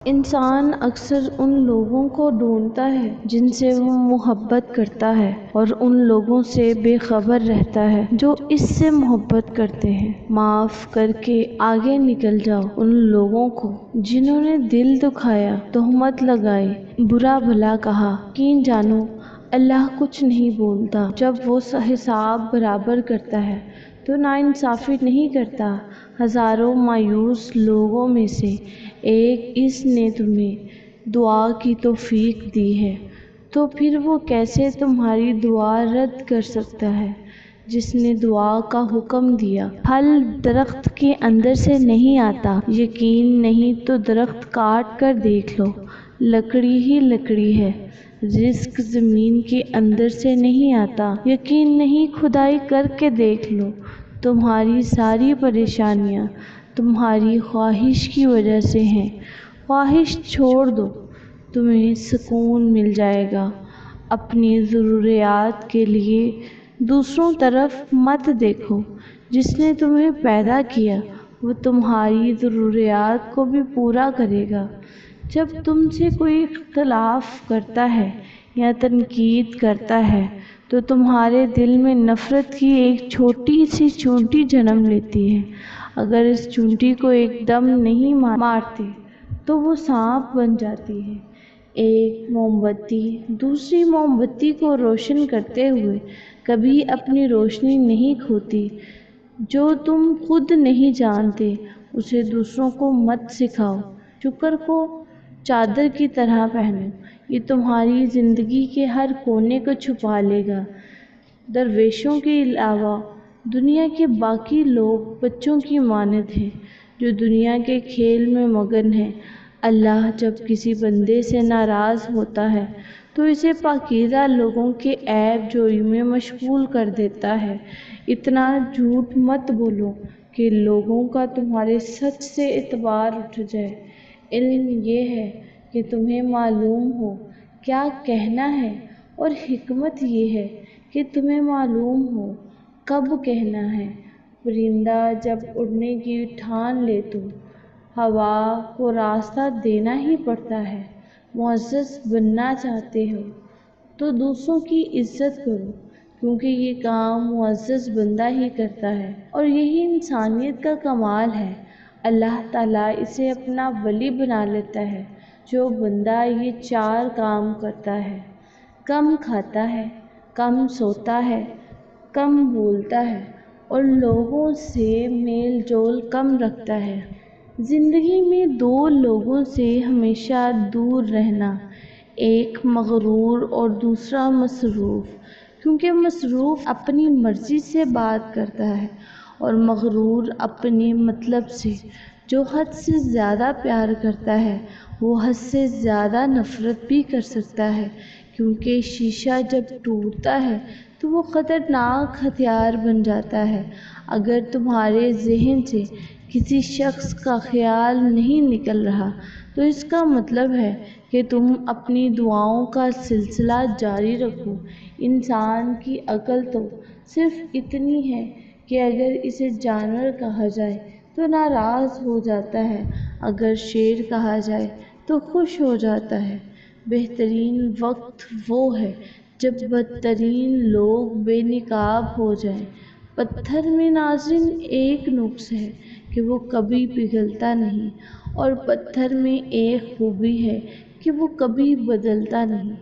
انسان اکثر ان لوگوں کو ڈھونڈتا ہے جن سے وہ محبت کرتا ہے اور ان لوگوں سے بے خبر رہتا ہے جو اس سے محبت کرتے ہیں۔ معاف کر کے آگے نکل جاؤ ان لوگوں کو جنہوں نے دل دکھایا، تہمت لگائی، برا بھلا کہا۔ یقین جانو اللہ کچھ نہیں بولتا۔ جب وہ حساب برابر کرتا ہے تو ناانصافی نہیں کرتا۔ ہزاروں مایوس لوگوں میں سے ایک اس نے تمہیں دعا کی توفیق دی ہے تو پھر وہ کیسے تمہاری دعا رد کر سکتا ہے جس نے دعا کا حکم دیا۔ پھل درخت کے اندر سے نہیں آتا، یقین نہیں تو درخت کاٹ کر دیکھ لو، لکڑی ہی لکڑی ہے۔ رزق زمین کے اندر سے نہیں آتا، یقین نہیں کھدائی کر کے دیکھ لو۔ تمہاری ساری پریشانیاں تمہاری خواہش کی وجہ سے ہیں۔ خواہش چھوڑ دو، تمہیں سکون مل جائے گا۔ اپنی ضروریات کے لیے دوسروں طرف مت دیکھو۔ جس نے تمہیں پیدا کیا وہ تمہاری ضروریات کو بھی پورا کرے گا۔ جب تم سے کوئی اختلاف کرتا ہے یا تنقید کرتا ہے تو تمہارے دل میں نفرت کی ایک چھوٹی سی چونٹی جنم لیتی ہے۔ اگر اس چونٹی کو ایک دم نہیں مارتے تو وہ سانپ بن جاتی ہے۔ ایک موم بتی دوسری موم بتی کو روشن کرتے ہوئے کبھی اپنی روشنی نہیں کھوتی۔ جو تم خود نہیں جانتے اسے دوسروں کو مت سکھاؤ۔ شکر کو چادر کی طرح پہنو، یہ تمہاری زندگی کے ہر کونے کو چھپا لے گا۔ درویشوں کے علاوہ دنیا کے باقی لوگ بچوں کی مانند ہیں جو دنیا کے کھیل میں مگن ہیں۔ اللہ جب کسی بندے سے ناراض ہوتا ہے تو اسے پاکیزہ لوگوں کے عیب جوئی میں مشغول کر دیتا ہے۔ اتنا جھوٹ مت بولو کہ لوگوں کا تمہارے سچ سے اعتبار اٹھ جائے۔ علم یہ ہے کہ تمہیں معلوم ہو کیا کہنا ہے، اور حکمت یہ ہے کہ تمہیں معلوم ہو کب کہنا ہے۔ پرندہ جب اڑنے کی ٹھان لے تو ہوا کو راستہ دینا ہی پڑتا ہے۔ معزز بننا چاہتے ہو تو دوسروں کی عزت کرو، کیونکہ یہ کام معزز بندہ ہی کرتا ہے اور یہی انسانیت کا کمال ہے۔ اللہ تعالیٰ اسے اپنا ولی بنا لیتا ہے جو بندہ یہ 4 کام کرتا ہے: کم کھاتا ہے، کم سوتا ہے، کم بولتا ہے اور لوگوں سے میل جول کم رکھتا ہے۔ زندگی میں 2 لوگوں سے ہمیشہ دور رہنا، ایک مغرور اور دوسرا مصروف، کیونکہ مصروف اپنی مرضی سے بات کرتا ہے اور مغرور اپنے مطلب سے۔ جو حد سے زیادہ پیار کرتا ہے وہ حد سے زیادہ نفرت بھی کر سکتا ہے، کیونکہ شیشہ جب ٹوٹتا ہے تو وہ خطرناک ہتھیار بن جاتا ہے۔ اگر تمہارے ذہن سے کسی شخص کا خیال نہیں نکل رہا تو اس کا مطلب ہے کہ تم اپنی دعاؤں کا سلسلہ جاری رکھو۔ انسان کی عقل تو صرف اتنی ہے کہ اگر اسے جانور کہا جائے تو ناراض ہو جاتا ہے، اگر شیر کہا جائے تو خوش ہو جاتا ہے۔ بہترین وقت وہ ہے جب بدترین لوگ بے نقاب ہو جائیں۔ پتھر میں ناظرین ایک نقص ہے کہ وہ کبھی پگھلتا نہیں، اور پتھر میں ایک خوبی ہے کہ وہ کبھی بدلتا نہیں۔